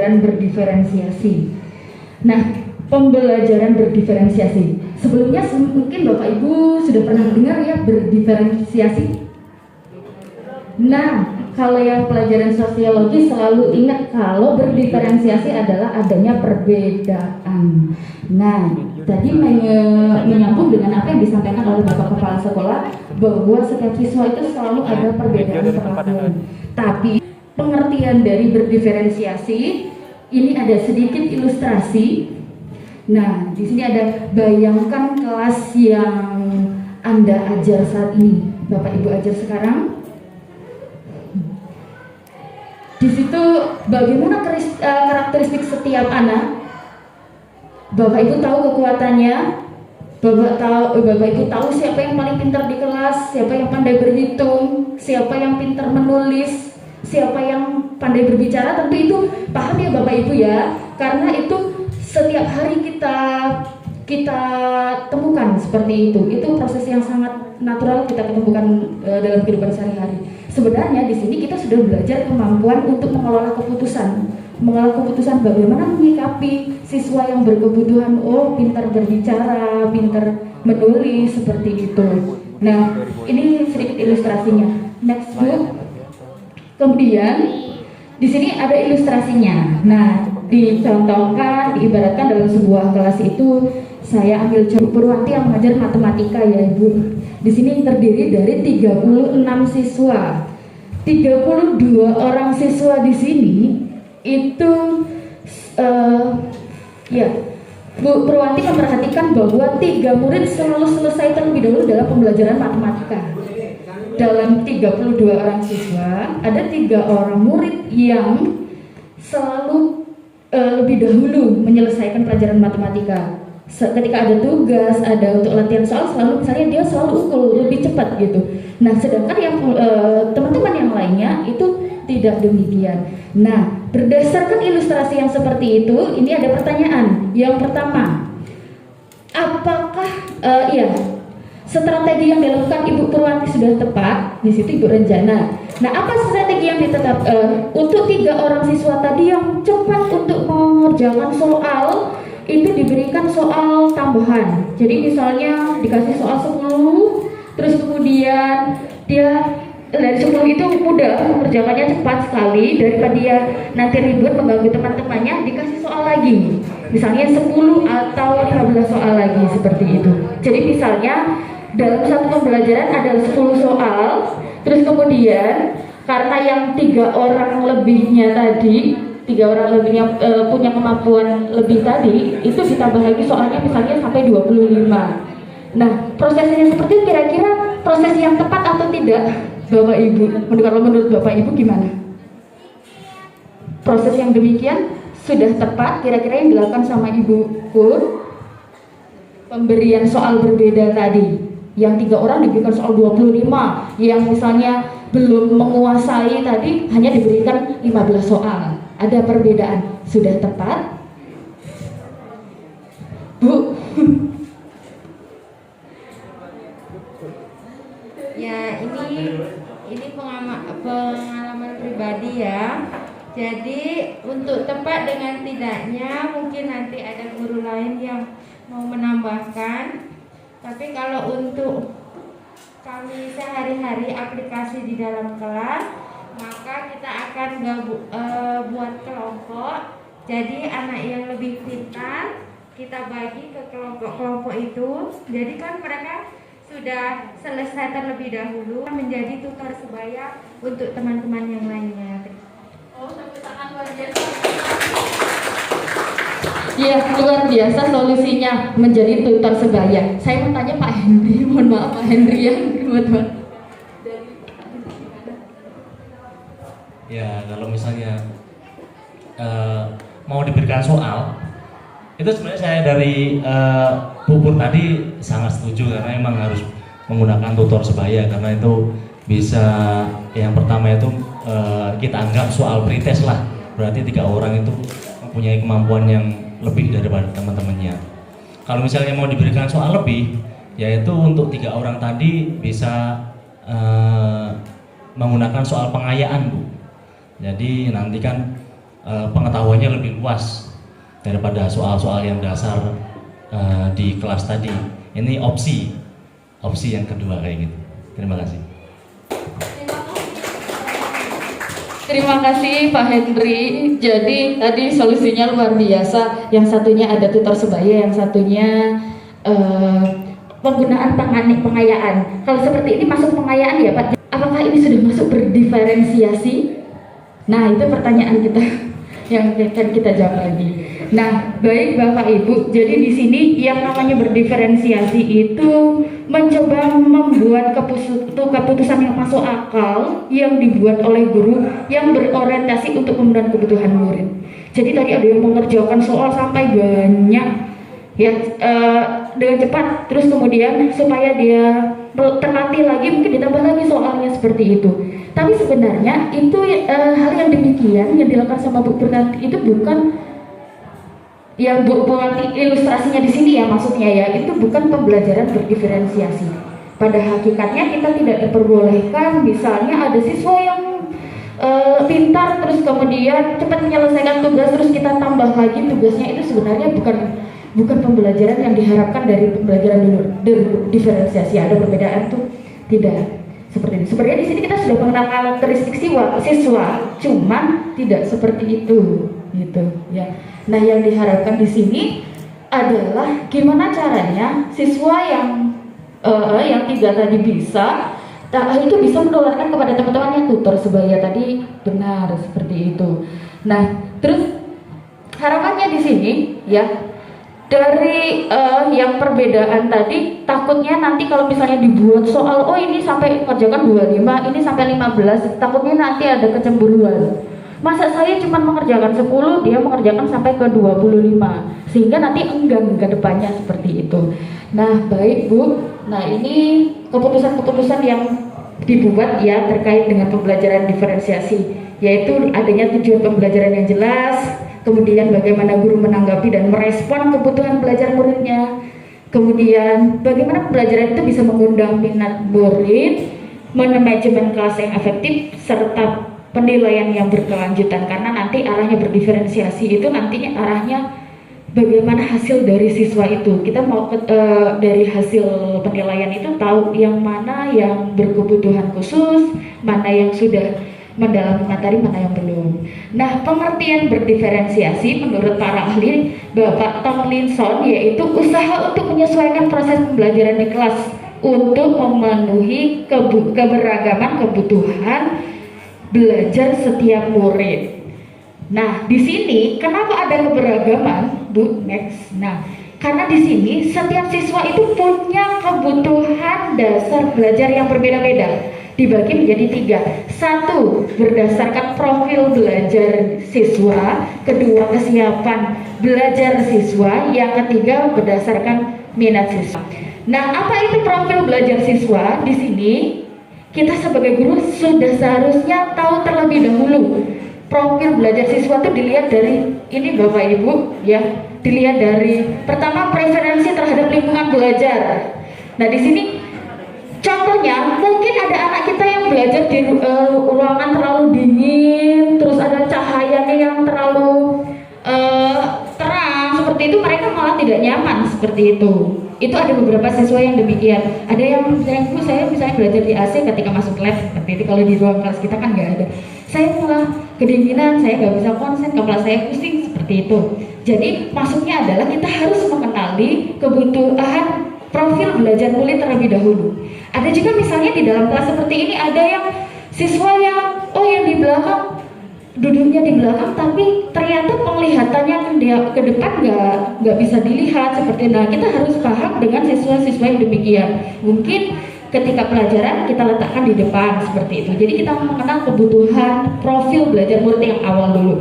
pembelajaran berdiferensiasi. Nah, pembelajaran berdiferensiasi. Sebelumnya mungkin Bapak Ibu sudah pernah dengar ya berdiferensiasi. Nah, kalau yang pelajaran sosiologi selalu ingat kalau berdiferensiasi adalah adanya perbedaan. Nah, tadi menyambung dengan apa yang disampaikan oleh Bapak Kepala Sekolah bahwa setiap siswa itu selalu ada perbedaan perlakuan. Tapi pengertian dari berdiferensiasi ini ada sedikit ilustrasi. Nah, di sini ada bayangkan kelas yang Anda ajar saat ini. Bapak Ibu ajar sekarang. Di situ bagaimana karakteristik setiap anak? Bapak Ibu tahu kekuatannya. Bapak Ibu tahu siapa yang paling pintar di kelas, siapa yang pandai berhitung, siapa yang pintar menulis, siapa yang pandai berbicara. Tentu itu paham ya Bapak Ibu ya, karena itu setiap hari kita temukan seperti itu. Itu proses yang sangat natural kita ketemukan dalam kehidupan sehari-hari. Sebenarnya di sini kita sudah belajar kemampuan untuk mengelola keputusan bagaimana menyikapi siswa yang berkebutuhan, pintar berbicara, pintar menulis seperti itu. Nah, ini sedikit ilustrasinya. Next book. Kemudian di sini ada ilustrasinya. Nah, dicontohkan, diibaratkan dalam sebuah kelas itu saya ambil contoh Purwanti yang mengajar matematika ya Ibu. Di sini terdiri dari 36 siswa. 32 orang siswa di sini itu Bu Purwanti memperhatikan bahwa 3 murid selalu selesai terlebih dahulu dalam pembelajaran matematika. Dalam 32 orang siswa, ada 3 orang murid yang selalu lebih dahulu menyelesaikan pelajaran matematika. Ketika ada tugas, ada untuk latihan soal, selalu misalnya dia selalu unggul lebih cepat gitu. Nah, sedangkan yang teman-teman yang lainnya itu tidak demikian. Nah, berdasarkan ilustrasi yang seperti itu, ini ada pertanyaan. Yang pertama, apakah strategi yang dilakukan Ibu Purwanti sudah tepat? Di situ Ibu Renjana. Nah, apa strategi yang ditetapkan untuk 3 orang siswa tadi yang cepat untuk mengerjakan soal? Itu diberikan soal tambahan. Jadi misalnya dikasih soal 10, terus kemudian dia dari 10 itu mudah mengerjakannya cepat sekali, daripada dia nanti ribut mengganggu teman-temannya, dikasih soal lagi. Misalnya 10 atau 15 soal lagi seperti itu. Jadi misalnya dalam satu pembelajaran ada 10 soal, terus kemudian karena yang 3 orang lebihnya tadi, 3 orang lebihnya punya kemampuan lebih tadi, itu ditambah lagi soalnya misalnya sampai 25. Nah, prosesnya seperti itu, kira-kira proses yang tepat atau tidak Bapak Ibu? Kalau menurut Bapak Ibu gimana? Proses yang demikian sudah tepat kira-kira yang dilakukan sama Ibu Kur? Pemberian soal berbeda tadi, yang 3 orang diberikan soal 25, yang misalnya belum menguasai tadi hanya diberikan 15 soal. Ada perbedaan, sudah tepat? Bu? Ya, ini pengalaman pribadi ya. Jadi untuk tepat dengan tidaknya mungkin nanti ada guru lain yang mau menambahkan. Tapi kalau untuk kami sehari-hari aplikasi di dalam kelas, maka kita akan buat kelompok. Jadi anak yang lebih pintar kita bagi ke kelompok-kelompok itu. Jadi kan mereka sudah selesai terlebih dahulu, menjadi tutor sebaya untuk teman-teman yang lainnya. Oh, sangat luar biasa. Iya, luar biasa solusinya menjadi tutor sebaya. Saya mau tanya Pak Henry, mohon maaf Pak Henry ya, Ya, kalau misalnya mau diberikan soal, itu sebenarnya saya dari Pupur tadi sangat setuju, karena emang harus menggunakan tutor sebaya, karena itu bisa, yang pertama itu kita anggap soal pretest lah, berarti 3 orang itu mempunyai kemampuan yang lebih daripada teman-temannya. Kalau misalnya mau diberikan soal lebih, yaitu untuk 3 orang tadi bisa menggunakan soal pengayaan, Bu. Jadi nanti kan pengetahuannya lebih luas daripada soal-soal yang dasar di kelas tadi. Ini opsi yang kedua kayak gitu. Terima kasih. Terima kasih Pak Hendri. Jadi tadi solusinya luar biasa. Yang satunya ada tutor sebaya, yang satunya penggunaan pengayaan. Kalau seperti ini masuk pengayaan ya Pak? Apakah ini sudah masuk berdiferensiasi? Nah itu pertanyaan kita yang akan kita jawab lagi. Nah baik Bapak Ibu, jadi di sini yang namanya berdiferensiasi itu mencoba membuat keputusan yang masuk akal yang dibuat oleh guru yang berorientasi untuk pemenuhan kebutuhan murid. Jadi tadi ada yang mengerjakan soal sampai banyak ya dengan cepat, terus kemudian supaya dia terlatih lagi mungkin ditambah lagi soalnya seperti itu. Tapi sebenarnya itu hal yang demikian yang dilakukan sama Bu Purkanti itu bukan yang Bu Purkanti ilustrasinya di sini ya, maksudnya ya itu bukan pembelajaran berdiferensiasi. Pada hakikatnya kita tidak diperbolehkan misalnya ada siswa yang pintar terus kemudian cepat menyelesaikan tugas terus kita tambah lagi tugasnya, itu sebenarnya bukan pembelajaran yang diharapkan dari pembelajaran diferensiasi. Ada perbedaan tuh tidak seperti ini. Sebenarnya di sini kita sudah mengenal karakteristik siswa, cuman tidak seperti itu, gitu ya. Nah, yang diharapkan di sini adalah gimana caranya siswa yang tiga tadi bisa itu bisa menularkan kepada teman-temannya. Tutor sebaya tadi benar seperti itu. Nah, terus harapannya di sini ya. Dari yang perbedaan tadi, takutnya nanti kalau misalnya dibuat soal, oh ini sampai kerjakan 25, ini sampai 15, takutnya nanti ada kecemburuan. Masa saya cuma mengerjakan 10, dia mengerjakan sampai ke 25, sehingga nanti enggan ke depannya seperti itu. Nah baik Bu, nah ini keputusan-keputusan yang dibuat ya terkait dengan pembelajaran diferensiasi, yaitu adanya tujuan pembelajaran yang jelas, kemudian bagaimana guru menanggapi dan merespon kebutuhan belajar muridnya, kemudian bagaimana pembelajaran itu bisa mengundang minat murid, manajemen kelas yang efektif, serta penilaian yang berkelanjutan. Karena nanti arahnya berdiferensiasi itu nantinya arahnya bagaimana hasil dari siswa itu. Kita mau dari hasil penilaian itu tahu yang mana yang berkebutuhan khusus, mana yang sudah mendalami materi, mana yang belum. Nah, pengertian berdiferensiasi menurut para ahli Bapak Tomlinson yaitu usaha untuk menyesuaikan proses pembelajaran di kelas untuk memenuhi keberagaman kebutuhan belajar setiap murid. Nah, di sini kenapa ada keberagaman, Bu? Next. Nah, karena di sini setiap siswa itu punya kebutuhan dasar belajar yang berbeda-beda. Dibagi menjadi 3. 1, berdasarkan profil belajar siswa. Kedua, kesiapan belajar siswa. Yang ketiga, berdasarkan minat siswa. Nah, apa itu profil belajar siswa? Di sini kita sebagai guru sudah seharusnya tahu terlebih dahulu. Profil belajar siswa itu dilihat dari ini Bapak Ibu ya. Dilihat dari pertama preferensi terhadap lingkungan belajar. Nah, di sini contohnya, mungkin ada anak kita yang belajar di ruangan terlalu dingin, terus ada cahayanya yang terlalu terang, seperti itu mereka malah tidak nyaman seperti itu. Itu ada beberapa siswa yang demikian. Ada yang misalnya, Bu, saya misalnya belajar di AC ketika masuk lab seperti itu. Kalau di ruang kelas kita kan nggak ada. Saya malah kedinginan, saya nggak bisa konsen, kepala saya pusing seperti itu. Jadi maksudnya adalah kita harus mengenali kebutuhan profil belajar murid terlebih dahulu. Ada juga misalnya di dalam kelas seperti ini ada yang siswa yang yang di belakang duduknya di belakang tapi ternyata penglihatannya ke depan nggak bisa dilihat seperti. Nah, kita harus paham dengan siswa-siswa yang demikian. Mungkin ketika pelajaran kita letakkan di depan seperti itu. Jadi kita mengenal kebutuhan profil belajar murid yang awal dulu.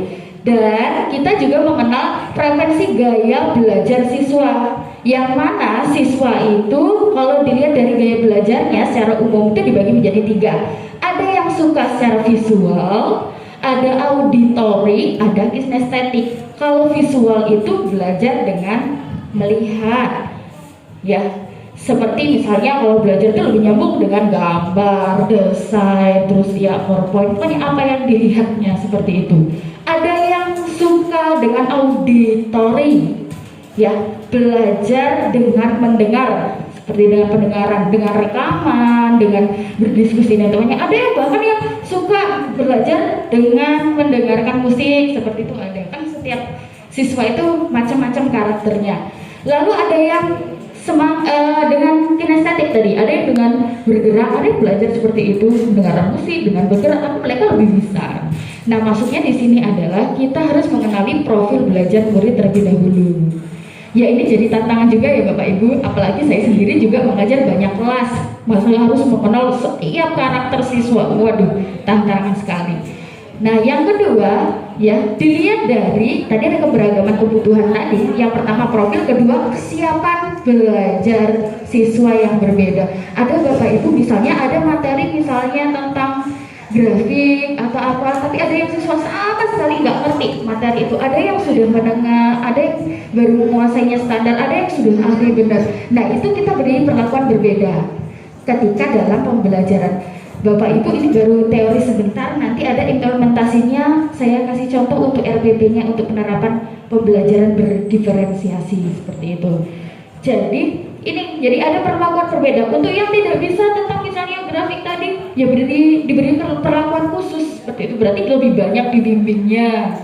Dan kita juga mengenal preferensi gaya belajar siswa. Yang mana siswa itu kalau dilihat dari gaya belajarnya secara umum itu dibagi menjadi 3. Ada yang suka secara visual, ada auditory, ada kinestetik. Kalau visual itu belajar dengan melihat, ya. Seperti misalnya kalau belajar itu lebih nyambung dengan gambar, desain, terus ya PowerPoint, pokoknya apa yang dilihatnya seperti itu. Ada yang dengan auditory, ya, belajar dengan mendengar, seperti dengan pendengaran, dengan rekaman, dengan berdiskusi dengan temannya. Ada yang bahkan yang suka belajar dengan mendengarkan musik, seperti itu ada. Kan setiap siswa itu macam-macam karakternya. Lalu ada yang dengan kinestetik tadi, ada yang dengan bergerak, ada yang belajar seperti itu, mendengarkan musik, dengan bergerak, tapi mereka lebih bisa. Nah, maksudnya di sini adalah kita harus mengenali profil belajar murid terlebih dahulu. Ya, ini jadi tantangan juga ya Bapak Ibu, apalagi saya sendiri juga mengajar banyak kelas. Masalah harus mengenal setiap karakter siswa. Waduh, tantangan sekali. Nah, yang kedua, ya, dilihat dari tadi ada keberagaman kebutuhan tadi. Yang pertama profil, kedua kesiapan belajar siswa yang berbeda. Ada Bapak Ibu misalnya ada materi misalnya tentang grafik atau apa, tapi ada yang siswa sama sekali nggak ngerti materi itu. Ada yang sudah menengah, ada yang baru menguasainya standar, ada yang sudah ahli benar. Nah, itu kita beri perlakuan berbeda ketika dalam pembelajaran. Bapak Ibu, ini baru teori sebentar, nanti ada implementasinya. Saya kasih contoh untuk RPP-nya, untuk penerapan pembelajaran berdiferensiasi seperti itu. Jadi ada perlakuan berbeda. Untuk yang tidak bisa tentang misalnya grafik tadi, ya diberi perlakuan khusus seperti itu. Berarti lebih banyak dibimbingnya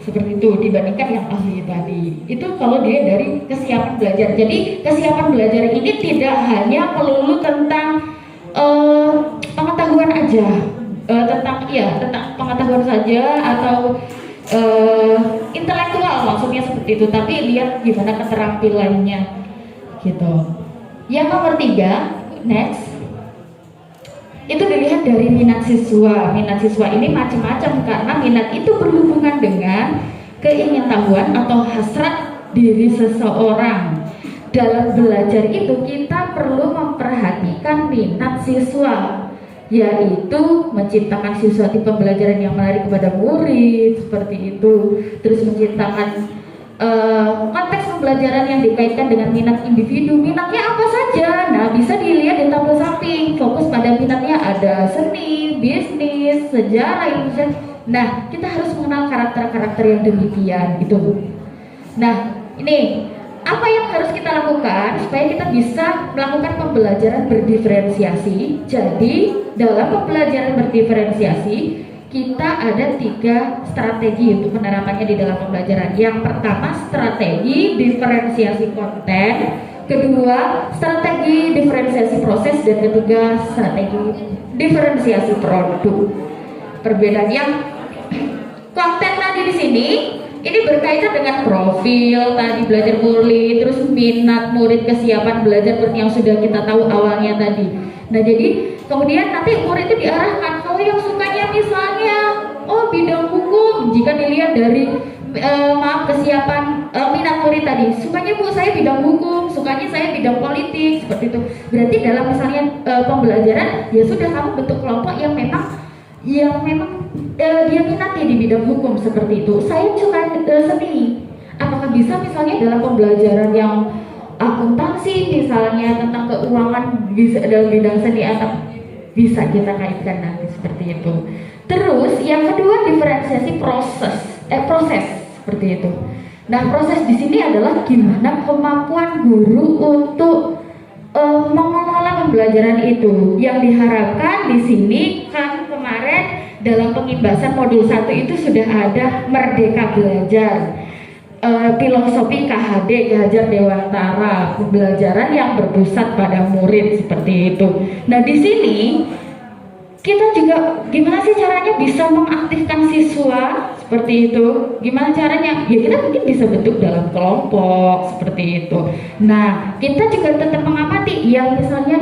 seperti itu dibandingkan yang ahli tadi. Itu kalau dia dari kesiapan belajar. Jadi kesiapan belajar ini tidak hanya melulu tentang pengetahuan aja, tentang pengetahuan saja atau intelektual maksudnya seperti itu, tapi lihat gimana keterampilannya gitu. Yang nomor 3, next, itu dilihat dari minat siswa. Minat siswa ini macam-macam karena minat itu berhubungan dengan keingintahuan atau hasrat diri seseorang. Dalam belajar itu kita perlu memperhatikan minat siswa, yaitu menciptakan siswa tipe pembelajaran yang menarik kepada murid seperti itu. Terus menciptakan konteks pembelajaran yang dikaitkan dengan minat individu. Minatnya apa saja? Nah, bisa dilihat di tabel samping. Fokus pada minatnya ada seni, bisnis, sejarah, ilmu. Nah, kita harus mengenal karakter-karakter yang demikian itu. Nah, ini apa yang harus kita lakukan supaya kita bisa melakukan pembelajaran berdiferensiasi. Jadi dalam pembelajaran berdiferensiasi kita ada 3 strategi untuk penerapannya di dalam pembelajaran. Yang pertama strategi diferensiasi konten, kedua strategi diferensiasi proses, dan ketiga strategi diferensiasi produk. Perbedaan yang konten tadi di sini ini berkaitan dengan profil tadi belajar murid, terus minat murid, kesiapan belajar seperti yang sudah kita tahu awalnya tadi. Nah, jadi kemudian nanti murid itu diarahkan, kalau yang sukanya misalnya bidang hukum, jika dilihat dari kesiapan minat murid tadi, sukanya Bu saya bidang hukum, sukanya saya bidang politik, seperti itu. Berarti dalam misalnya pembelajaran, ya sudah kamu bentuk kelompok yang memang dia minatnya di bidang hukum seperti itu. Saya suka seni. Apakah bisa misalnya dalam pembelajaran yang akuntansi misalnya tentang keuangan bisa dalam bidang seni, atau bisa kita kaitkan nanti seperti itu. Terus yang kedua diferensiasi proses seperti itu. Nah, proses di sini adalah gimana kemampuan guru untuk mengelola pembelajaran itu. Yang diharapkan di sini kan kemarin dalam pengimbasan modul 1 itu sudah ada Merdeka Belajar, filosofi KHD, Ki Hajar Dewantara, pembelajaran yang berpusat pada murid seperti itu. Nah, di sini kita juga gimana sih caranya bisa mengaktifkan siswa seperti itu? Gimana caranya? Ya kita mungkin bisa bentuk dalam kelompok seperti itu. Nah, kita juga tetap mengamati yang misalnya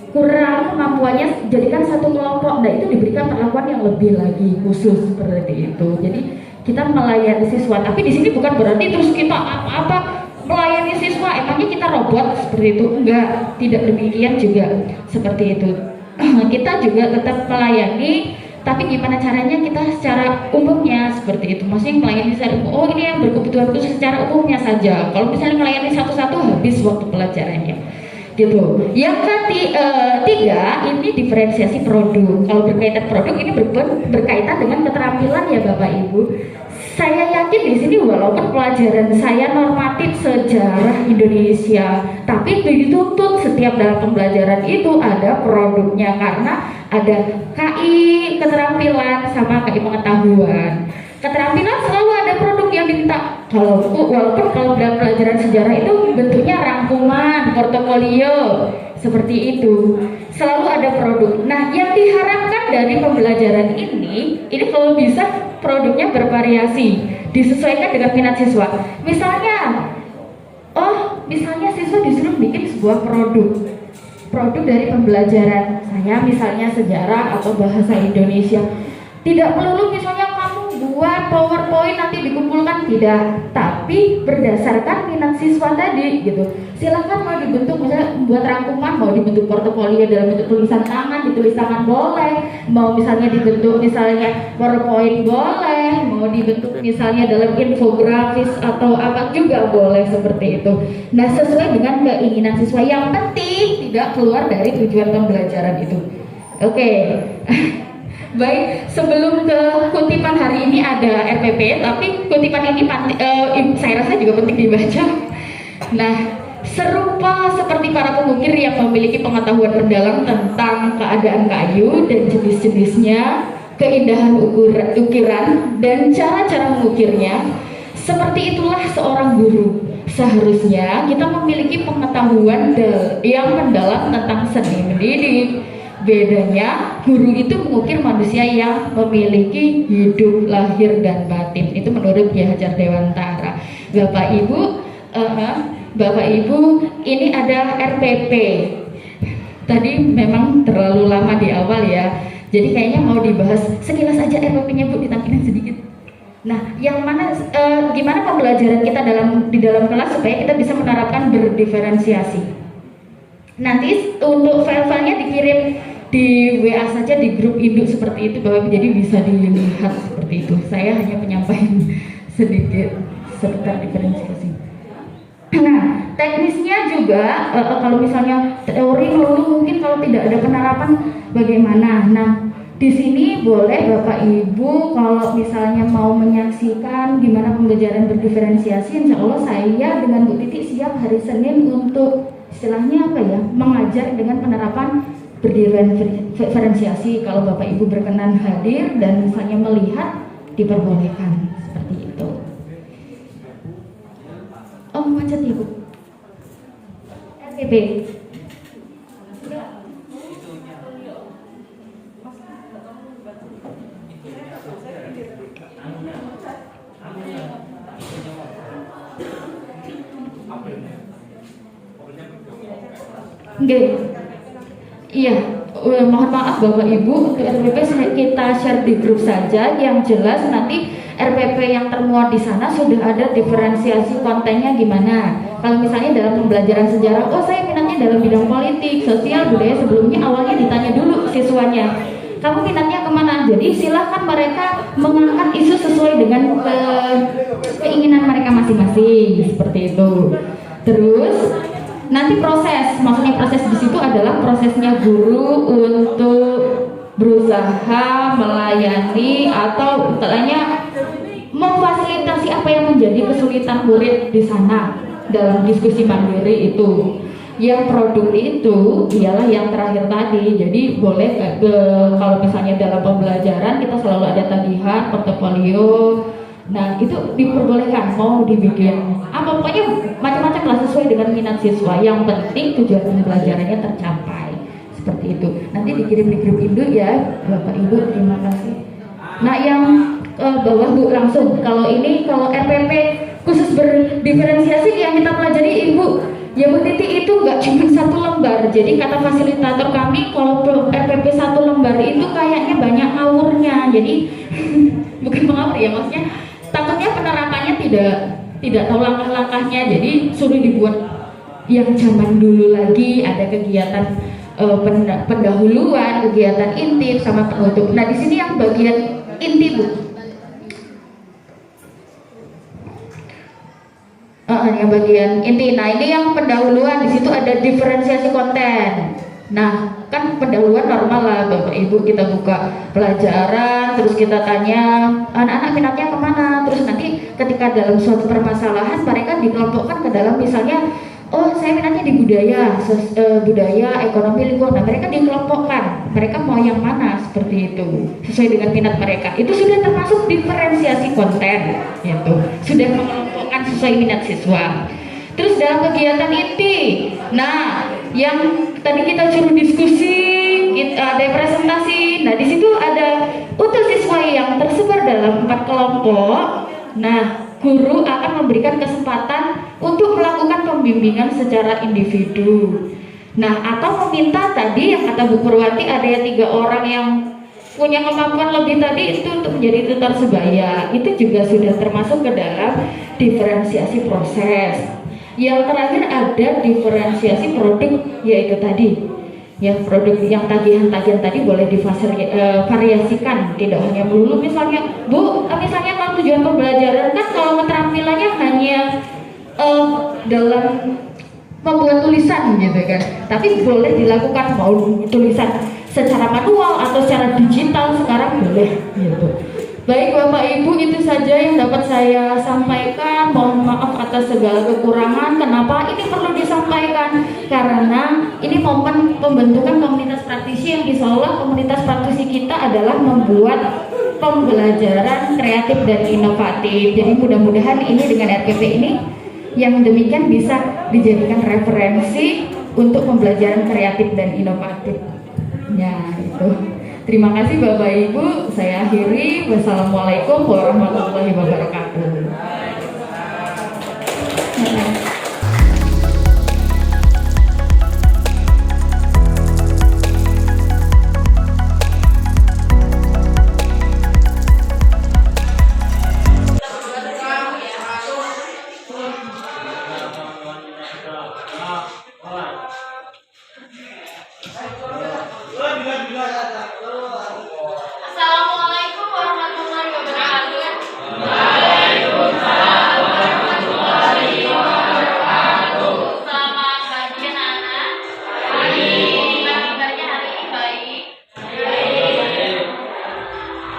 kurang kemampuannya jadikan satu kelompok. Nah, itu diberikan perlakuan yang lebih lagi khusus seperti itu. Jadi kita melayani siswa, tapi di sini bukan berarti terus kita apa melayani siswa emangnya kita robot seperti itu. Enggak, tidak demikian juga seperti itu. Kita juga tetap melayani, tapi gimana caranya kita secara umumnya seperti itu. Maksudnya melayani secara umum, ini yang berkebutuhan khusus secara umumnya saja. Kalau misalnya melayani satu-satu habis waktu pelajarannya gitu. Yang ketiga ini diferensiasi produk. Kalau berkaitan produk ini berkaitan dengan keterampilan ya Bapak Ibu. Saya yakin di sini walaupun pelajaran saya normatif sejarah Indonesia, tapi dituntut setiap dalam pembelajaran itu ada produknya karena ada KI keterampilan sama KI pengetahuan. Keterampilan selalu ada produk yang diminta. Walaupun kalau dalam pelajaran sejarah itu bentuknya rangkuman, portofolio, seperti itu. Selalu ada produk. Nah, yang diharapkan dari pembelajaran ini kalau bisa produknya bervariasi, disesuaikan dengan minat siswa. Misalnya siswa disuruh bikin sebuah produk dari pembelajaran saya, misalnya sejarah atau bahasa Indonesia. Tidak perlu misalnya kamu buat PowerPoint nanti dikumpulkan, tidak, tapi berdasarkan minat siswa tadi gitu. Silakan mau dibentuk misalnya buat rangkuman, mau dibentuk portofolio dalam bentuk tulisan tangan, ditulis tangan boleh, mau misalnya dibentuk misalnya PowerPoint boleh, mau dibentuk misalnya dalam infografis atau apa juga boleh, seperti itu. Nah, sesuai dengan keinginan siswa, yang penting tidak keluar dari tujuan pembelajaran itu. Oke. Baik, sebelum ke kutipan hari ini ada RPP, tapi kutipan ini saya rasa juga penting dibaca. Nah, serupa seperti para pengukir yang memiliki pengetahuan mendalam tentang keadaan kayu dan jenis-jenisnya, keindahan ukiran, dan cara-cara mengukirnya, seperti itulah seorang guru. Seharusnya kita memiliki pengetahuan yang mendalam tentang seni mendidik. Bedanya, guru itu mengukir manusia yang memiliki hidup lahir dan batin. Itu menurut Ki Hajar Dewantara. Bapak Ibu, ini ada RPP. Tadi memang terlalu lama di awal ya. Jadi kayaknya mau dibahas sekilas aja RPP-nya Bu, ditampilkan sedikit. Nah, yang mana gimana pembelajaran kita di dalam kelas supaya kita bisa menerapkan berdiferensiasi. Nanti untuk file-filenya dikirim di WA saja di grup induk seperti itu Bapak, jadi bisa dilihat seperti itu. Saya hanya menyampaikan sedikit seputar diferensiasi. Nah, teknisnya juga kalau misalnya teori melulu mungkin kalau tidak ada penerapan bagaimana. Nah, di sini boleh Bapak Ibu kalau misalnya mau menyaksikan gimana pembelajaran berdiferensiasi, insya Allah saya dengan Bu Titi siap hari Senin untuk istilahnya apa ya, mengajar dengan penerapan berdiferensiasi. Kalau Bapak Ibu berkenan hadir dan misalnya melihat, diperbolehkan seperti itu. Oh, macet ya Bu. RPP. Iya, mohon maaf Bapak Ibu, untuk RPP kita share di grup saja. Yang jelas nanti RPP yang termuat di sana sudah ada diferensiasi kontennya gimana. Kalau misalnya dalam pembelajaran sejarah, oh saya minatnya dalam bidang politik, sosial, budaya, sebelumnya awalnya ditanya dulu siswanya, kamu minatnya kemana? Jadi silahkan mereka mengangkat isu sesuai dengan keinginan mereka masing-masing, seperti itu. Terus nanti maksudnya proses di situ adalah prosesnya guru untuk berusaha melayani atau istilahnya memfasilitasi apa yang menjadi kesulitan murid di sana dalam diskusi mandiri itu. Yang produk itu ialah yang terakhir tadi. Jadi boleh kalau misalnya dalam pembelajaran kita selalu ada tagihan, portofolio. Nah, itu diperbolehkan mau dibikin pokoknya macam-macam lah sesuai dengan minat siswa. Yang penting tujuan pembelajarannya tercapai. Seperti itu. Nanti dikirim di grup induk ya, Bapak Ibu. Terima kasih. Nah, yang bawah Bu langsung. Kalau RPP khusus berdiferensiasi yang kita pelajari Ibu, ya Bu Titi, itu nggak cuma satu lembar. Jadi kata fasilitator kami, kalau RPP satu lembar itu kayaknya banyak ngawurnya. Jadi bukan mengawur ya, maksudnya takutnya penerapannya tidak tahu langkah-langkahnya, jadi suruh dibuat yang zaman dulu lagi. Ada kegiatan pendahuluan, kegiatan inti sama penutup. Nah, di sini yang bagian inti Bu, yang bagian inti. Nah, ini yang pendahuluan, di situ ada diferensiasi konten. Nah, kan pendahuluan normal lah Bapak Ibu, kita buka pelajaran, terus kita tanya anak-anak minatnya kemana, terus nanti ketika dalam suatu permasalahan mereka dikelompokkan ke dalam misalnya, oh saya minatnya di budaya, budaya, ekonomi, lingkungan. Nah, mereka dikelompokkan, mereka mau yang mana seperti itu, sesuai dengan minat mereka. Itu sudah termasuk diferensiasi konten, gitu. Sudah mengelompokkan sesuai minat siswa. Terus dalam kegiatan inti, nah yang tadi kita suruh diskusi, kita ada presentasi. Nah di situ ada untuk siswa yang tersebar dalam 4 kelompok. Nah guru akan memberikan kesempatan untuk melakukan pembimbingan secara individu. Nah atau meminta tadi yang kata Bu Purwati ada yang 3 orang yang punya kemampuan lebih tadi itu untuk menjadi tutor sebaya. Itu juga sudah termasuk ke dalam diferensiasi proses. Yang terakhir ada diferensiasi produk, yaitu tadi yang produk yang tagihan-tagihan tadi boleh divariasikan, tidak hanya melulu misalnya Bu, misalnya kalau tujuan pembelajaran kan kalau keterampilannya hanya dalam membuat tulisan gitu kan, tapi boleh dilakukan mau tulisan secara manual atau secara digital sekarang boleh gitu. Baik Bapak Ibu, itu saja yang dapat saya sampaikan. Mohon maaf atas segala kekurangan. Kenapa ini perlu disampaikan? Karena ini momen pembentukan komunitas praktisi yang insya Allah komunitas praktisi kita adalah membuat pembelajaran kreatif dan inovatif. Jadi mudah-mudahan ini dengan RKP ini yang demikian bisa dijadikan referensi untuk pembelajaran kreatif dan inovatif. Ya itu. Terima kasih Bapak Ibu, saya akhiri. Wassalamualaikum warahmatullahi wabarakatuh. Assalamualaikum warahmatullahi wabarakatuh. Selamat pagi anak-anak. Gimana kabarnya hari ini? Baik.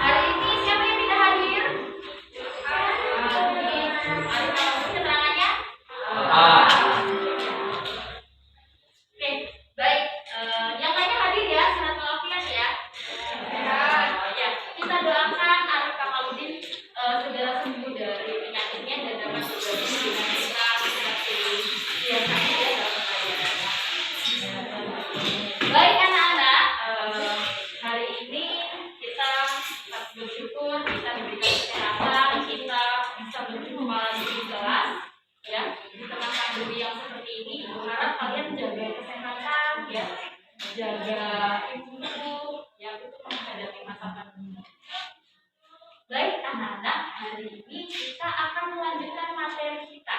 Hari ini siapa yang tidak hadir? Ada keterangannya? Oke, baik. Yang lainnya hadir ya, sehat walafiat ya. Ya, kita doakan Arif Kamaludin segera sembuh dari penyakitnya dan dapat bergabung dengan kita seperti biasanya ya dalam pelajarannya. Baik anak-anak, hari ini kita bersyukur kita diberikan kesehatan, kita bisa berjumpa lagi di kelas ya di tengah pandemi yang seperti ini. Harap kalian jaga kesehatan ya, jaga imun tubuh ya untuk menghadapi masa pandemi. Baik anak-anak, hari ini kita akan melanjutkan materi kita.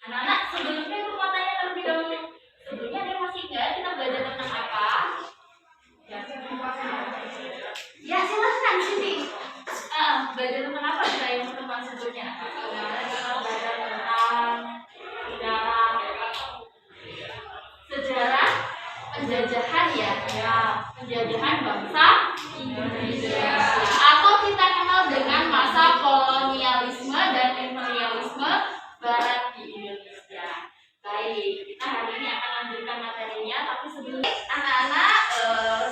Anak-anak, sebelumnya itu mau tanya terlebih dahulu. Sebelumnya ada yang masih ingat kita belajar tentang apa? Ya silahkan Siti. Belajar tentang apa kita yang pertemuan sebelumnya? Kemarin kita belajar tentang sejarah penjajahan ya, penjajahan bangsa Indonesia, atau kita kenal dengan masa kolonialisme dan imperialisme Barat di Indonesia. Baik, kita hari ini akan lanjutkan materinya, tapi sebelum anak-anak,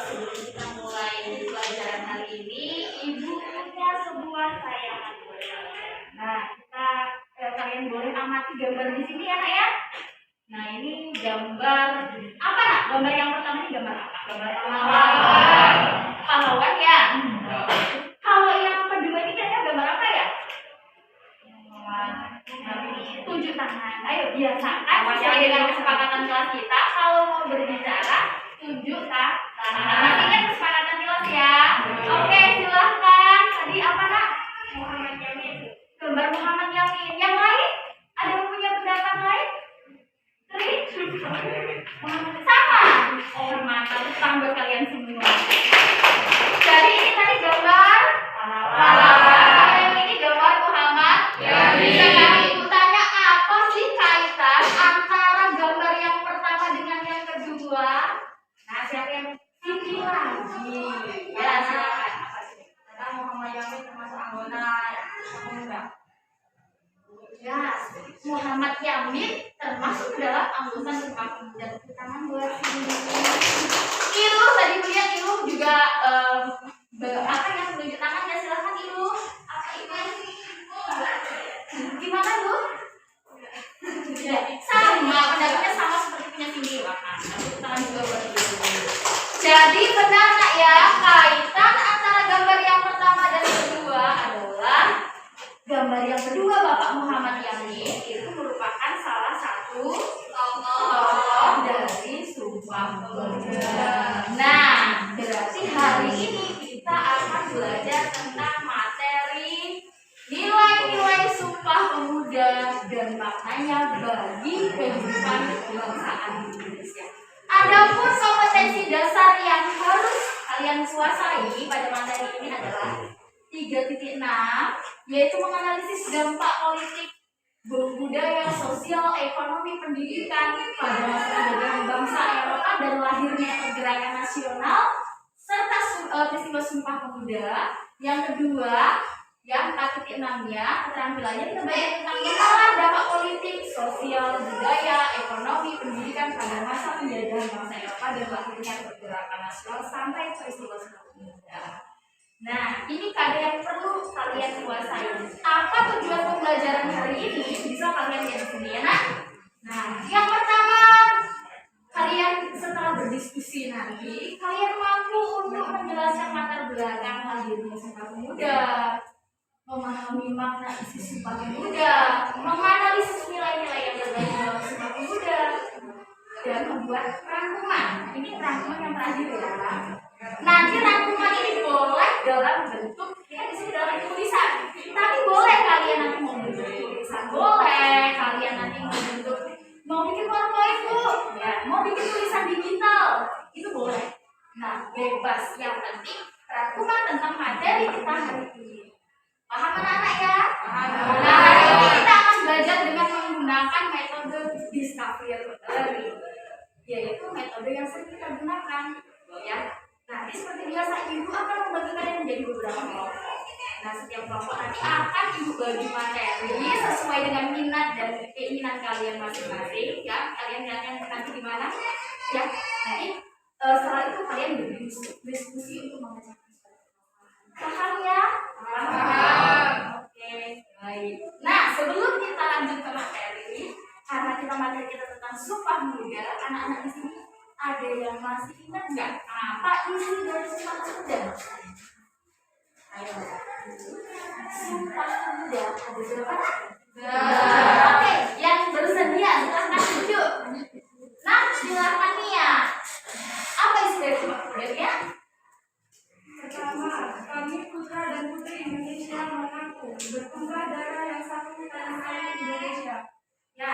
sebelum kita mulai pelajaran hari ini, Ibu punya sebuah tayangan buat kalian. Nah, kalian boleh amati gambar di sini ya, Nak ya. Nah, ini gambar apa, Nak? Gambar yang pertama ini gambar apa? Gambar pahlawan. Pahlawan ya. Kalau yang kedua ini kayaknya gambar apa ya? Tunjuk tangan. Ayo biasakan sesuai dengan kesepakatan kelas kita. Kalau mau berbicara, tunjuk tangan. Masih ingat kesepakatan kelas ya? Oke, silahkan. Tadi apa, Nak? Muhammad Yamin. Gambar Muhammad Yamin. Yang lain? Ada yang punya pendapat lain? Sama. Oh mantap, tambah kalian semua. Jadi ini tadi gambar pahlawan. Yang ini gambar Muhammad. Sekarang Ibu tanya apa sih kaitan antara gambar yang pertama dengan yang kedua? Nah siapa lagi. Ya, silakan. Karena Muhammad Yamin termasuk anggota pemuda. Ya, Muhammad Yamin termasuk dalam anggota Sumpah Pemuda. Tepuk tangan buat sini. Ilu tadi melihat Ilu juga apa yang menunjuk tangan ya, silakan Ilu. Apa itu? Gimana Lu? Ya, sama pendapatnya sama seperti punya Cindy. Tepuk tangan juga buat Ilu. Jadi benar nak ya, kaitan antara gambar yang pertama dan kedua adalah gambar yang kedua Bapak Muhammad Yamin itu merupakan salah satu tokoh dari Sumpah Pemuda. Nah, berarti hari ini kita akan belajar tentang materi nilai-nilai Sumpah Pemuda dan maknanya bagi kehidupan kebangsaan Indonesia. Adapun kompetensi dasar yang harus kalian kuasai pada materi ini adalah 3.6, yaitu menganalisis dampak politik, budaya, sosial, ekonomi, pendidikan pada masa penjajahan bangsa Eropa dan lahirnya pergerakan nasional serta peristiwa Sumpah Pemuda. Yang kedua, yang 4.6-nya keterampilannya kita belajar tentang pengenalan dampak politik, sosial, budaya, ekonomi, pendidikan pada masa penjajahan bangsa Eropa dan lahirnya pergerakan nasional sampai peristiwa Sumpah Pemuda. Nah, ini kado yang perlu kalian kuasai. Apa tujuan pembelajaran hari ini? Bisa kalian lihat di sini ya, nak. Nah, yang pertama, kalian setelah berdiskusi nanti, kalian mampu untuk menjelaskan latar belakang lahirnya Sumpah Pemuda, memahami makna isi Sumpah Pemuda, menganalisis nilai-nilai yang terbaik dalam Sumpah Pemuda, dan membuat rangkuman. Ini rangkuman yang terakhir ya. Nanti rangkuman ini boleh dalam bentuk, ya di sini dalam tulisan. Tapi boleh kalian nanti mau bentuk tulisan, boleh kalian nanti mau bikin PowerPoint Bu, ya, mau bikin tulisan digital, itu boleh. Nah, bebas. Yang penting rangkuman tentang materi kita hari ini. Paham anak-anak ya? Paham. Nah, hari ini kita akan belajar dengan menggunakan metode discovery, yaitu metode yang sering kita gunakan, ya. Nah, seperti biasa Ibu akan membagi kalian menjadi beberapa kelompok. Nah, setiap kelompok nanti akan Ibu bagi materi sesuai dengan minat dan keinginan kalian masing-masing, ya. Kalian nanti di mana? Ya. Nanti setelah itu kalian berdiskusi untuk memecahkan suatu permasalahan. Paham ya? Paham. Oke, baik. Nah, sebelum kita lanjut ke materi, karena materi kita tentang Sumpah Pemuda, anak-anak di sini ada yang masih ingat nggak apa isi dari Sumpah Pemuda? Ayo. Sumpah Pemuda ada berapa? Oke, yang bersedia silahkan tunjuk. Nah, silakan Nia. Apa isi dari Sumpah Pemuda ya? Pertama, kami putra dan putri Indonesia mengaku bertumpah darah yang satu tanah air Indonesia. Ya.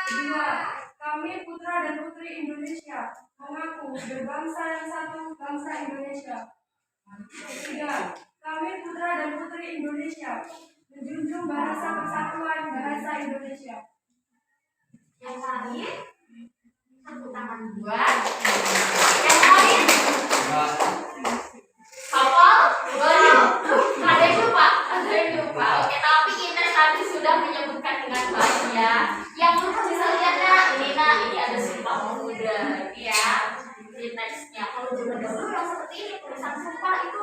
Kedua, kami putra dan putri Indonesia mengaku berbangsa yang satu, bangsa Indonesia. Ketiga, kami putra dan putri Indonesia menjunjung bahasa persatuan bahasa Indonesia. Yang lain, tepuk tangan buat. Yang lain, hafal? Belum. Ada yang lupa? Ada yang lupa. Oke, tapi Ines tadi sudah menyebutkan dengan baik ya. Yang lupa bisa lihat ini ada Sumpah Pemuda, ya. Di nextnya, kalau zaman dahulu yang seperti ini tulisan Sumpah itu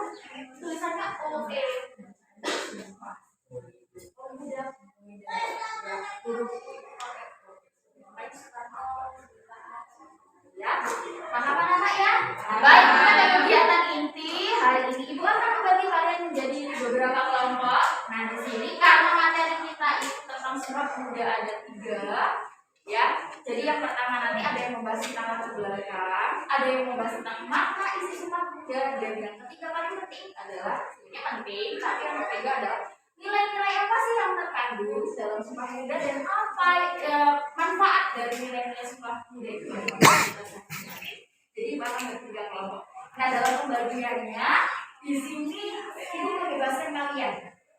tulisannya OE. Pemuda. Ya, paham anak ya? Baik, pada kegiatan inti hari ini Ibu akan membagi kalian menjadi beberapa kelompok. Nah, di sini karena materi kita itu tentang Sumpah Pemuda ada 3, ya. Jadi yang pertama nanti ada yang membahas tentang latar belakang, ada yang membahas tentang makna isi Sumpah Pemuda, dan yang ketiga paling penting adalah sebenarnya penting, tapi yang ketiga adalah nilai-nilai apa sih yang terkandung dalam Sumpah Pemuda dan apa manfaat dari nilai-nilai Sumpah Pemuda itu. Jadi bahkan ada 3 kelompok. Nah, dalam pembagiannya di sini ini membebaskan kalian.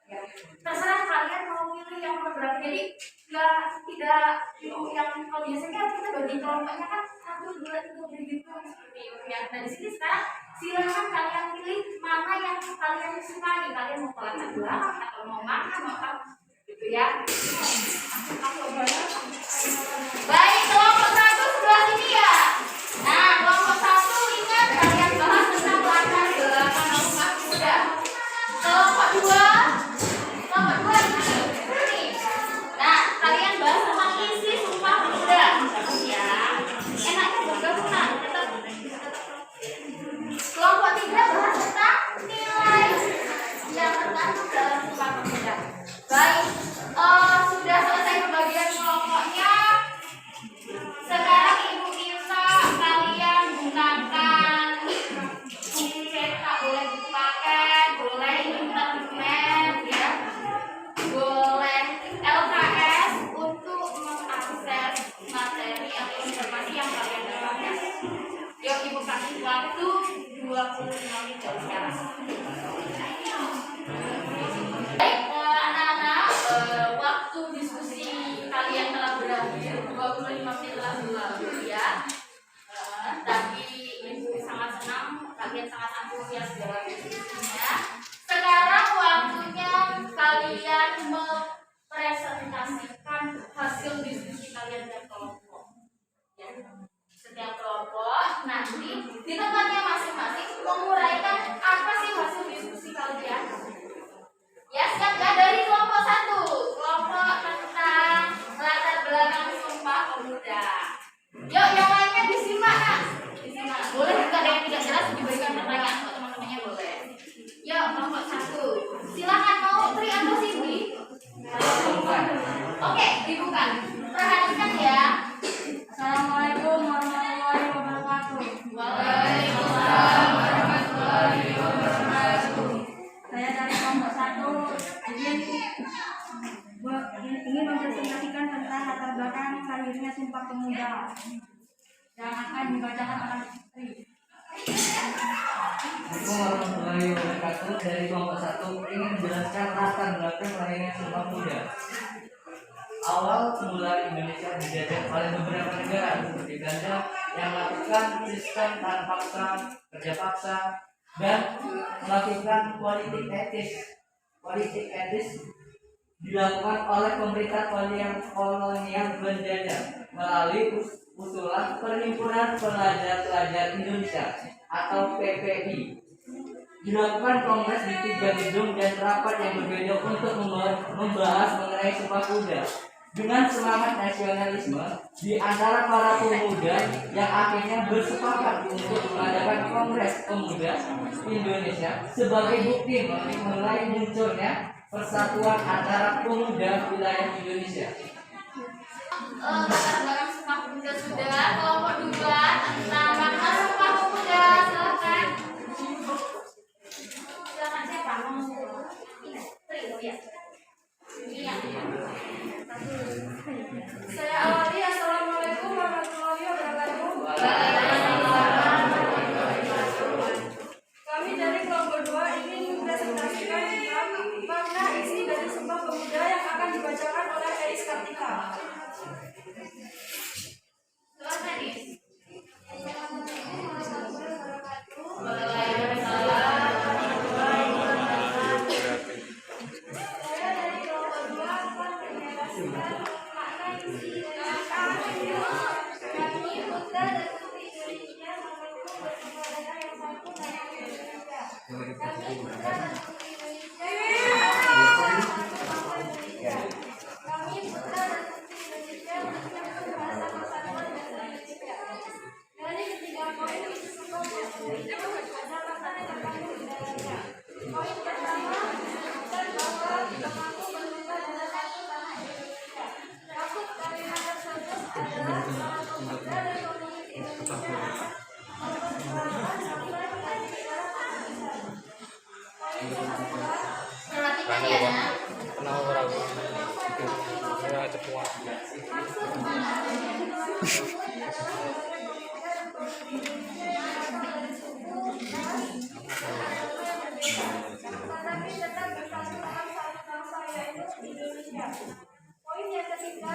Ya. Terserah kalian mau pilih yang nomor berapa. Jadi tidak yang kalau biasanya kita bagi kelompoknya kan 1, 2, 3 begitu seperti itu ya. Nah di sini sekarang silakan kalian pilih mana yang kalian sukai, kalian mau ke latar belakang atau mau makan mau apa gitu ya. Baik, kelompok 1 sebelah sini ya. Nah kelompok 1 ingat kalian bahas tentang latar belakang Sumpah Pemuda. Kelompok 2 ini. Nah kalian bahas tentang isi Sumpah Pemuda ya. Enaknya bergabungan. Kelompok 3 bahas tentang nilai yang terkandung dalam Sumpah Pemuda. Baik, sudah selesai pembagian kelompoknya. Sekarang Ibu minta kalian gunakan buku cetak, boleh buku paket, boleh internet ya, boleh LKS untuk mengakses materi atau informasi yang kalian dapatkan. Yuk Ibu kasih waktu 25 menit dari sekarang. Baik, anak-anak, waktu diskusi kalian telah berakhir, 25 menit telah berlalu ya. Tapi Ibu sangat senang, kalian sangat antusias dalam diskusinya. Sekarang waktunya kalian mempresentasikan hasil diskusi kalian dan kelompok. Ya. Setiap kelompok nanti di tempatnya masing-masing menguraikan apa sih hasil diskusi kalian. Ya, siap ya, dari kelompok 1, kelompok tentang latar belakang Sumpah Pemuda. Yuk, yang lainnya disimak kan? Disimak. Boleh juga ada yang tidak jelas diberikan pertanyaan untuk teman-temannya boleh. Yuk, kelompok 1. Silakan mau Tri atau Cindy? Oke, dibuka. Perhatikan ya. Assalamualaikum warahmatullahi wabarakatuh. Waalaikumsalam warahmatullahi wabarakatuh. Saya dari kelompok 1 ingin mempresentasikan tentang latar belakang lahirnya Sumpah Pemuda yang akan dibacakan oleh Tri. Assalamualaikum warahmatullahi wabarakatuh. Dari kelompok 1 ingin menjelaskan latar belakang lahirnya Sumpah Pemuda. Awal mula Indonesia dijajah oleh beberapa negara seperti Belanda yang melakukan sistem tahan paksa, kerja paksa, dan melakukan politik etis. Politik etis dilakukan oleh pemerintah kolonial penjajah melalui usulan Perhimpunan Pelajar-Pelajar Indonesia atau PPI. Dilakukan kongres di 3 gedung dan rapat yang berbeda untuk membahas mengenai Sumpah Pemuda dengan semangat nasionalisme di antara para pemuda yang akhirnya bersepakat untuk mengadakan Kongres Pemuda Indonesia sebagai bukti mulai munculnya persatuan antara pemuda wilayah Indonesia. Latar belakang Sumpah Pemuda sudah. Kelompok 2 tentang makna Sumpah Pemuda, silakan. Silakan siapa? Tri ya. Iya. Saya awali. Assalamualaikum warahmatullahi wabarakatuh. Kami dari kelompok 2 ingin mempresentasikan tentang makna isi dari Sumpah Pemuda yang akan dibacakan oleh Eis Kartika. Silakan Is. Saya dari kelompok 2 akan mempresentasikan makna isi dari kami putra dan putri Indonesia mengaku bersama dengan yang satu tanah Indonesia. Kami putra dan putri Indonesia. Kami putra dan putri Indonesia menyatu bersama-sama dengan Indonesia. Dari ketiga poin isi Sumpah Pemuda itu ada makna yang terkandung di dalamnya. Poin pertama menunjukkan bahwa mengaku bersumpah dengan satu tanah Indonesia. Maksud kalimat tersebut adalah para pemuda dan pemudi Indonesia memperjuangkan sampai hari negara kemerdekaan. Poin kedua, Perhatikan ya, Nak. maksud mengaku adalah Indonesia dan pemudi Indonesia yang berasal dari suku, ras, agama yang berbeda, tetapi tetap bersatu dalam satu bangsa yaitu Indonesia. Poin yang ketiga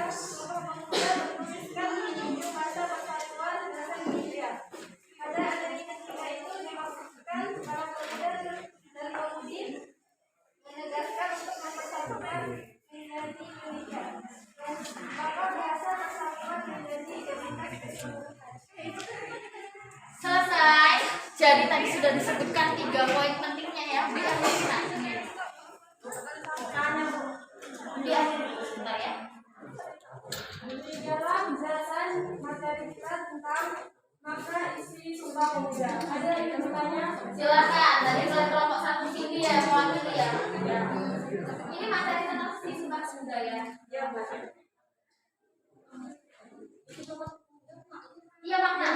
Jadi tadi sudah disebutkan 3 poin pentingnya ya. Diakhiri nah. Diakhiri sebentar ya. Di dalam penjelasan materi kita tentang makna isi Sumpah Pemuda, ada yang bertanya? Silakan dari kelompok 1 sini ya, mewakili ya. Ini materi tentang isi Sumpah Pemuda ya. Ya, Mbak. Iya makna.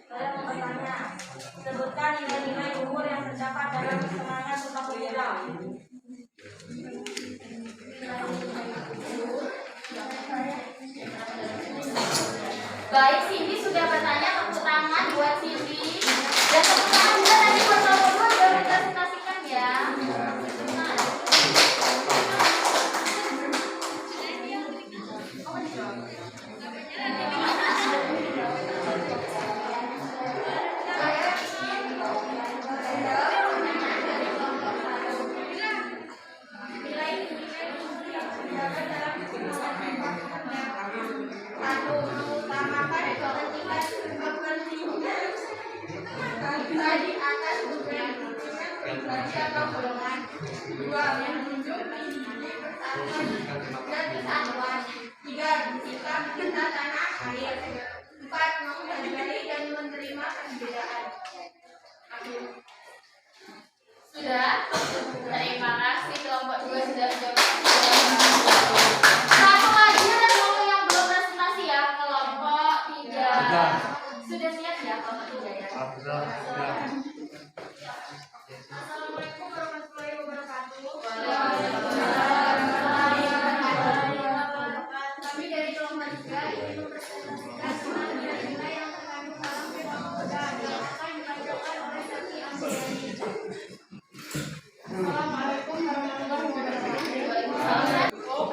Saya mau bertanya, sebutkan nilai-nilai umur yang terdapat dalam semangat Sumpah Pemuda. Baik, Cindy sudah bertanya, tepuk tangan buat Cindy. Dan tepuk tangan juga tadi buat kelompok 2 sudah presentasikan ya. Tadi atas atau golongan 2 yang menunjuk dan kesatuan 3 sikap kita tanah air 4 menghargai dan menerima perbedaan. Sudah? Terima kasih kelompok 2 sudah jawab. Satu lagi ada kelompok yang belum presentasi ya, kelompok 3. Sudah siap ya kelompok 3 ya? Assalamualaikum warahmatullahi wabarakatuh. Kami dari kelompok 3 ingin mempresentasikan semangat nilai yang terkandung dalam Sumpah Pemuda yang akan dibacakan oleh Sakti Anggreni. Assalamualaikum warahmatullahi wabarakatuh.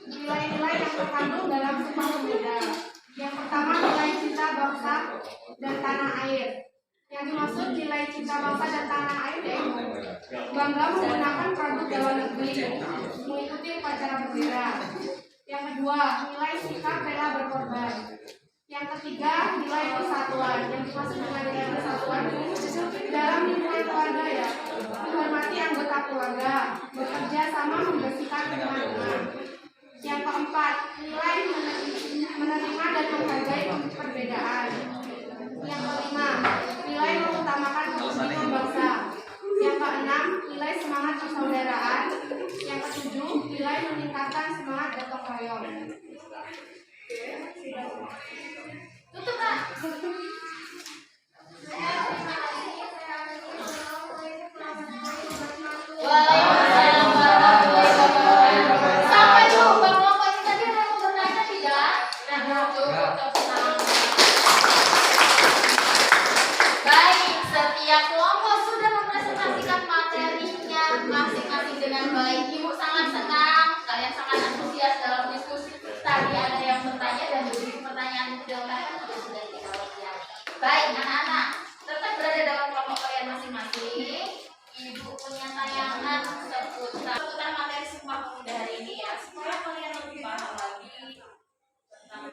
Nilai-nilai yang terkandung dalam Sumpah Pemuda. Yang pertama, nilai cinta bangsa dan tanah air. Yang dimaksud nilai cinta bangsa dan tanah air yaitu bangga menggunakan produk dalam negeri, mengikuti upacara bendera. Yang kedua, nilai sikap rela berkorban. Yang ketiga, nilai persatuan. Yang dimaksud dengan nilai persatuan dalam lingkungan keluarga ya, menghormati anggota keluarga, bekerja sama membersihkan lingkungan. Yang keempat, nilai menerima dan menghargai perbedaan. Yang kelima, nilai mengutamakan kepentingan bangsa. Yang keenam, nilai semangat persaudaraan. Yang ketujuh, nilai meningkatkan semangat gotong royong. Tutup Kak. Waalaikumsalam warahmatullahi wabarakatuh. Sampai dulu Bang Loko ini tadi ada yang mau bertanya tidak? Nah, cukup tenang. Baik, setiap kelompok sudah mempresentasikan materinya masing-masing dengan baik. Ibu sangat senang, kalian sangat antusias dalam diskusi. Tadi ada yang bertanya dan begitu pertanyaan mudah-mudahan sudah dijawab ya. Baik, anak-anak, tetap berada dalam kelompok kalian masing-masing. Ibu punya tayangan seputar materi Sumpah Pemuda hari ini ya, supaya kalian lebih paham lagi tentang.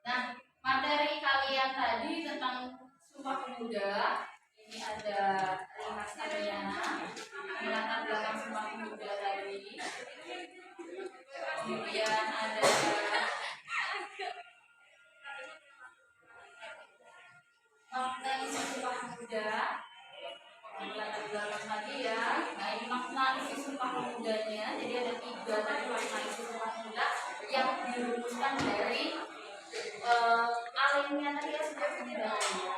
Nah, materi kalian tadi tentang Sumpah Pemuda ini ada ringkasannya, melatar belakang Sumpah Pemuda tadi. Kemudian ada makna isi Sumpah Pemuda, melatar belakang tadi ya. Nah, ini makna isi Sumpah Pemudanya. Jadi ada 3 tadi makna isi Sumpah Pemuda yang dirumuskan dari alimnya tadi ya sudah didalami ya.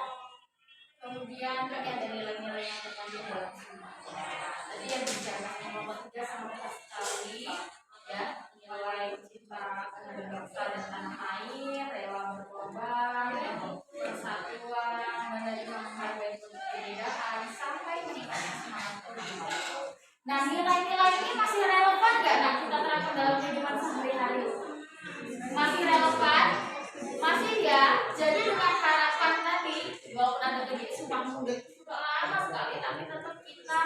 Kemudian tadi ada nilai-nilai yang terkandung dalam Sumpah. Tadi yang dibicarakan kelompok 3 sama sekali ya, nilai cinta bangsa dan tanah air, rela berkorban, persatuan, menerima menghargai perbedaan, sampai meningkatkan semangat bersama. Nah, nilai-nilai ini masih relevan nggak? Nah, kita terapkan dalam kehidupan sehari-hari. Masih relevan? Masih ya. Jadi dengan harapan tadi, walaupun ada begitu Sumpah Pemuda sudah lama sekali, tapi tetap kita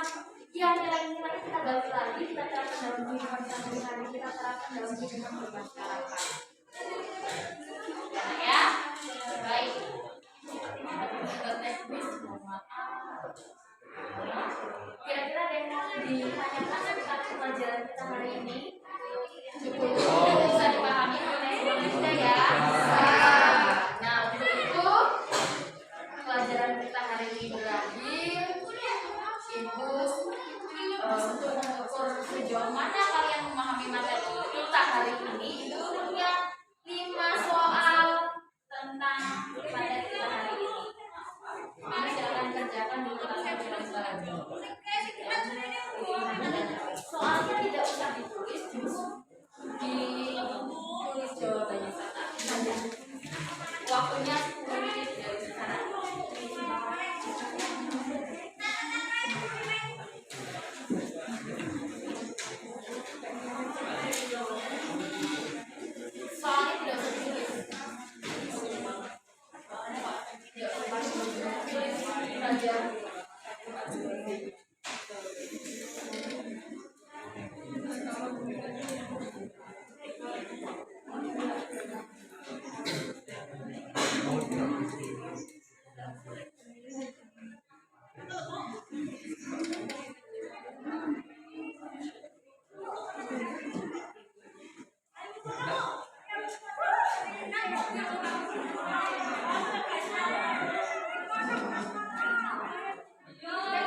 ya nilai-nilai kita kehidupan sehari-hari kita terapkan dalam kehidupan bermasyarakat. Ya, baik. Teknis, mohon maaf. Kira-kira ada yang mau ditanyakan tentang pelajaran kita hari ini? Cukup bisa dipahami oleh kita ya. Nah, untuk itu pelajaran kita hari ini berakhir. Ibu untuk mengukur sejauh mana kalian memahami materi kita hari ini, Ibu punya 5 soal tentang materi kita hari ini. Ini silakan kerjakan dulu tanpa lagi. Soalnya tidak usah ditulis, ditulis jawabannya saja. Waktunya 10 menit dari sekarang. Soalnya tidak usah ditulis. Belajar.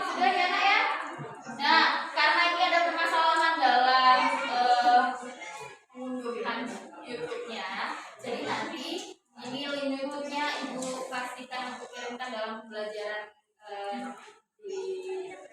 Sudah ya nak ya. Nah, karena ini ada permasalahan dalam penggunaan YouTube-nya, jadi nanti ini link YouTube-nya Ibu pastikan untuk kirimkan dalam pembelajaran di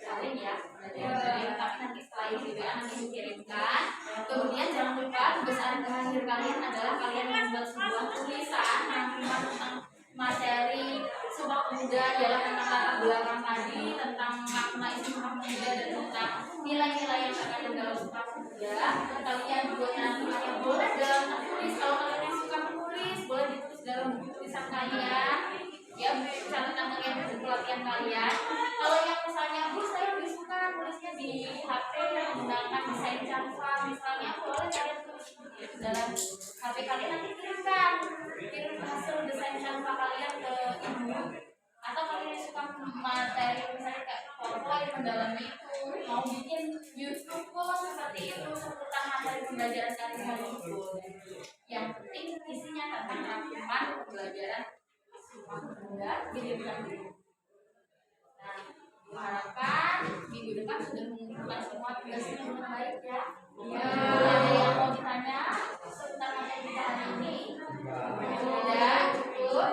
daring ya, pembelajaran daring. Tapi nanti setelah ini juga nanti Ibu kirimkan. Kemudian jangan lupa kebesaran terakhir kalian adalah kalian membuat sebuah tulisan yang tentang materi Sumpah Pemuda, adalah tentang latar belakang tadi, tentang makna isi Sumpah Pemuda dan tentang nilai-nilai yang terkandung dalam Sumpah Pemuda. Kalian buat nanti boleh dalam tertulis, kalau kalian yang suka menulis boleh ditulis dalam buku tulisan kalian, ya catatan kalian buku pelatihan kalian. Kalau yang misalnya Bu saya lebih suka tulisnya di HP yang menggunakan desain Canva misalnya, boleh kalian tulis itu dalam HP kalian, nanti kirim hasil desain Canva kalian ke Ibu. Atau kalian yang suka materi misalnya kayak PowerPoint mendalami itu, mau bikin YouTube pun seperti itu tentang materi pembelajaran dari itu. Yang penting isinya tentang rangkuman pembelajaran Sumpah Pemuda kirimkan dulu. Nah, diharapkan minggu depan sudah mengumpulkan semua tugasnya dengan baik ya. Ada yang mau ditanya seputar materi kita hari ini? Sudah cukup.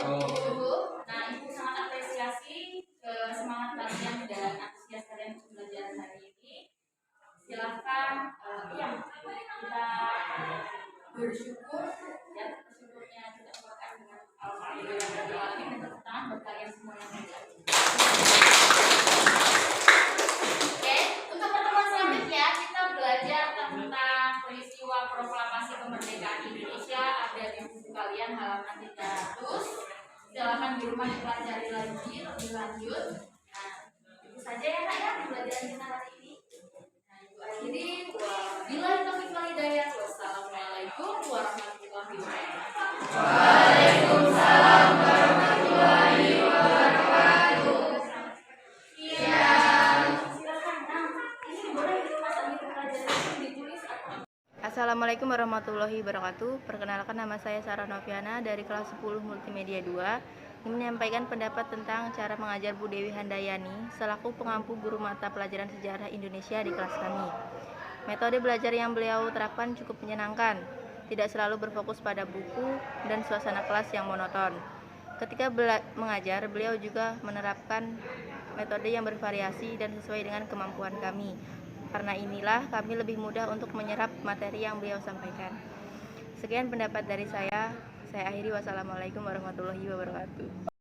Nah, Ibu sangat apresiasi semangat kalian dan antusias kalian untuk pembelajaran hari ini. Silahkan kita bersyukur dan bersyukurnya kita keluarkan dengan alhamdulillah dan tepuk tangan buat kalian semua yang belajar. Oke, untuk pertemuan selanjutnya kita belajar tentang peristiwa proklamasi kemerdekaan Indonesia, ada di buku kalian halaman 300. Silahkan di rumah dipelajari lagi lebih lanjut. Nah, itu saja ya nak ya pembelajaran kita hari ini. Nah, Ibu akhiri. Wabillahi taufiq wal hidayah. Wassalamualaikum warahmatullahi wabarakatuh. Waalaikumsalam warahmatullahi wabarakatuh. Iya. Silakan. Nah, ini boleh dipasang di pelajaran ditulis atau Assalamualaikum warahmatullahi wabarakatuh. Perkenalkan, nama saya Sarah Noviana dari kelas 10 Multimedia 2. Ingin menyampaikan pendapat tentang cara mengajar Bu Dewi Handayani selaku pengampu guru mata pelajaran sejarah Indonesia di kelas kami. Metode belajar yang beliau terapkan cukup menyenangkan, tidak selalu berfokus pada buku dan suasana kelas yang monoton. Ketika mengajar, beliau juga menerapkan metode yang bervariasi dan sesuai dengan kemampuan kami. Karena inilah kami lebih mudah untuk menyerap materi yang beliau sampaikan. Sekian pendapat dari saya akhiri. Wassalamualaikum warahmatullahi wabarakatuh.